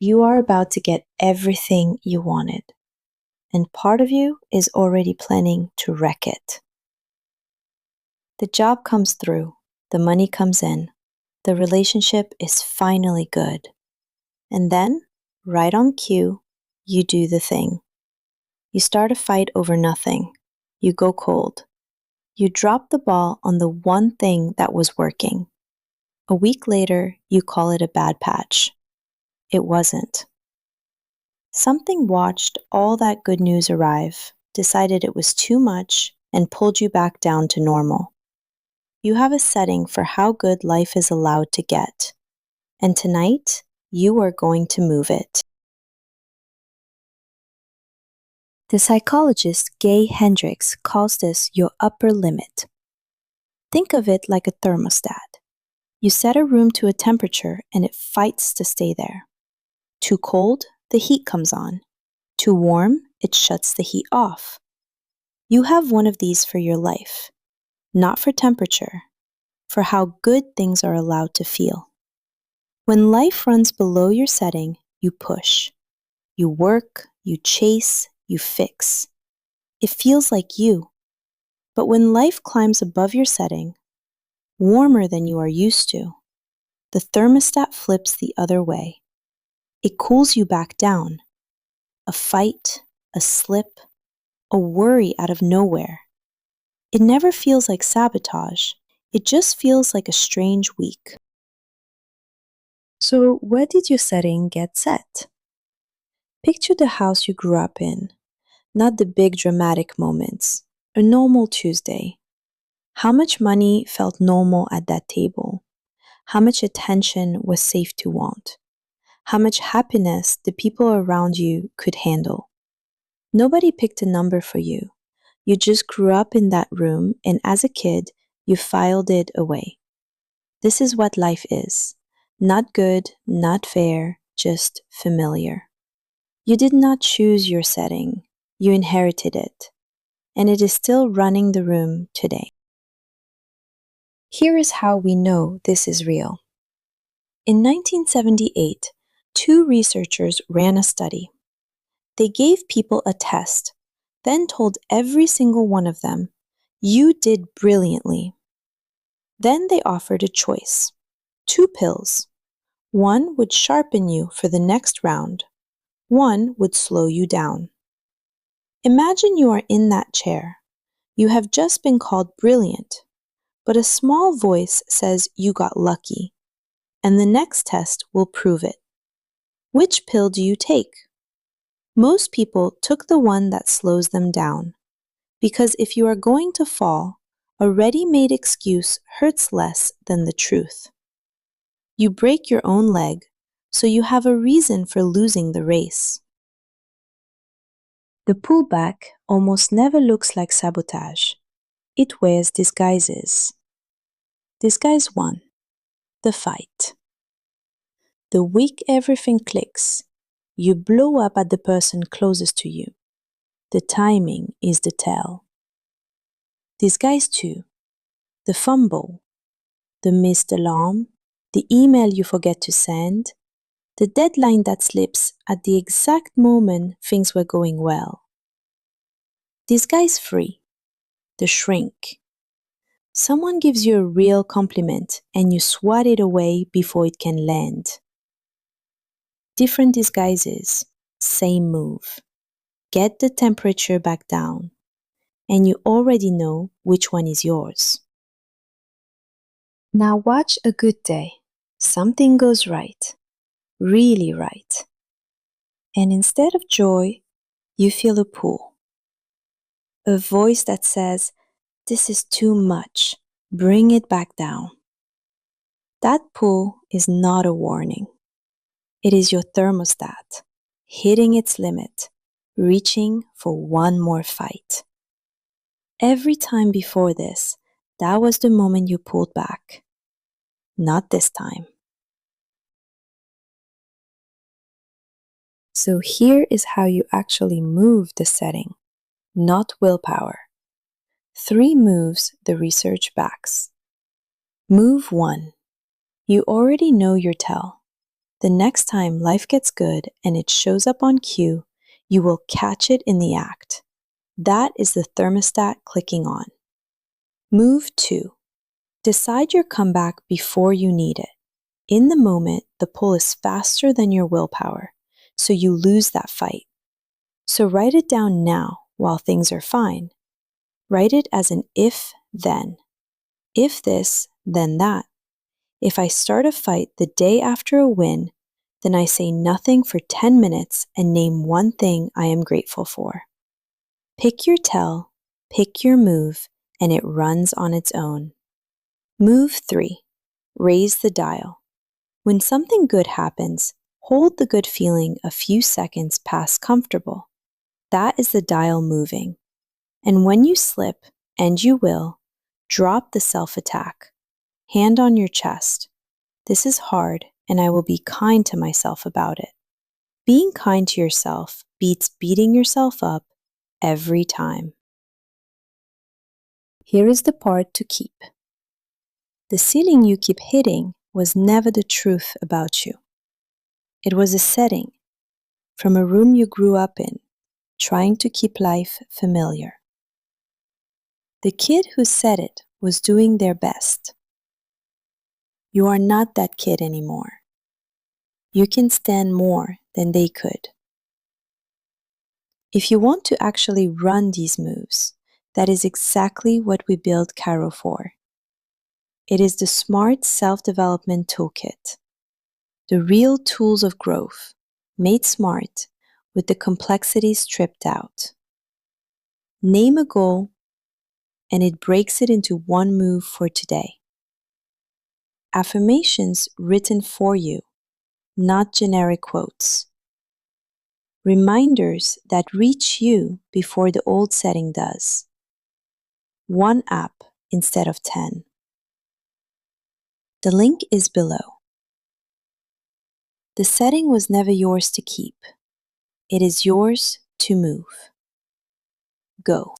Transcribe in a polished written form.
You are about to get everything you wanted, and part of you is already planning to wreck it. The job comes through, the money comes in, the relationship is finally good. And then, right on cue, you do the thing. You start a fight over nothing. You go cold. You drop the ball on the one thing that was working. A week later, you call it a bad patch. It wasn't. Something watched all that good news arrive, decided it was too much, and pulled you back down to normal. You have a setting for how good life is allowed to get. And tonight, you are going to move it. The psychologist Gay Hendricks calls this your upper limit. Think of it like a thermostat. You set a room to a temperature and it fights to stay there. Too cold, the heat comes on. Too warm, it shuts the heat off. You have one of these for your life, not for temperature, for how good things are allowed to feel. When life runs below your setting, you push. You work, you chase, you fix. It feels like you. But when life climbs above your setting, warmer than you are used to, the thermostat flips the other way. It cools you back down. A fight, a slip, a worry out of nowhere. It never feels like sabotage. It just feels like a strange week. So, where did your setting get set? Picture the house you grew up in, not the big dramatic moments, a normal Tuesday. How much money felt normal at that table? How much attention was safe to want? How much happiness the people around you could handle? Nobody picked a number for you. You just grew up in that room, and as a kid, you filed it away. This is what life is. Not good, not fair, just familiar. You did not choose your setting. You inherited it. And it is still running the room today. Here is how we know this is real. In 1978, two researchers ran a study. They gave people a test, then told every single one of them, "You did brilliantly." Then they offered a choice. 2 pills. One would sharpen you for the next round. One would slow you down. Imagine you are in that chair. You have just been called brilliant, but a small voice says you got lucky, and the next test will prove it. Which pill do you take? Most people took the one that slows them down, because if you are going to fall, a ready-made excuse hurts less than the truth. You break your own leg, so you have a reason for losing the race. The pullback almost never looks like sabotage. It wears disguises. Disguise 1. The fight. The week everything clicks, you blow up at the person closest to you. The timing is the tell. Disguise 2. The fumble. The missed alarm, the email you forget to send, the deadline that slips at the exact moment things were going well. Disguise 3. The shrink. Someone gives you a real compliment and you swat it away before it can land. Different disguises, same move. Get the temperature back down, and you already know which one is yours. Now watch a good day. Something goes right, really right. And instead of joy, you feel a pull. A voice that says, "This is too much, bring it back down." That pull is not a warning. It is your thermostat, hitting its limit, reaching for one more fight. Every time before this, that was the moment you pulled back. Not this time. So here is how you actually move the setting, not willpower. 3 moves the research backs. Move 1. You already know your tell. The next time life gets good and it shows up on cue, you will catch it in the act. That is the thermostat clicking on. Move 2. Decide your comeback before you need it. In the moment, the pull is faster than your willpower, so you lose that fight. So write it down now while things are fine. Write it as an if-then. If this, then that. If I start a fight the day after a win, then I say nothing for 10 minutes and name one thing I am grateful for. Pick your tell, pick your move, and it runs on its own. Move 3. Raise the dial. When something good happens, hold the good feeling a few seconds past comfortable. That is the dial moving. And when you slip, and you will, drop the self-attack. Hand on your chest. This is hard, and I will be kind to myself about it. Being kind to yourself beats beating yourself up every time. Here is the part to keep. The ceiling you keep hitting was never the truth about you. It was a setting from a room you grew up in, trying to keep life familiar. The kid who said it was doing their best. You are not that kid anymore. You can stand more than they could. If you want to actually run these moves, that is exactly what we built Kairo for. It is the smart self-development toolkit, the real tools of growth, made smart with the complexity stripped out. Name a goal, and it breaks it into one move for today. Affirmations written for you, not generic quotes. Reminders that reach you before the old setting does. One app instead of 10. The link is below. The setting was never yours to keep. It is yours to move. Go.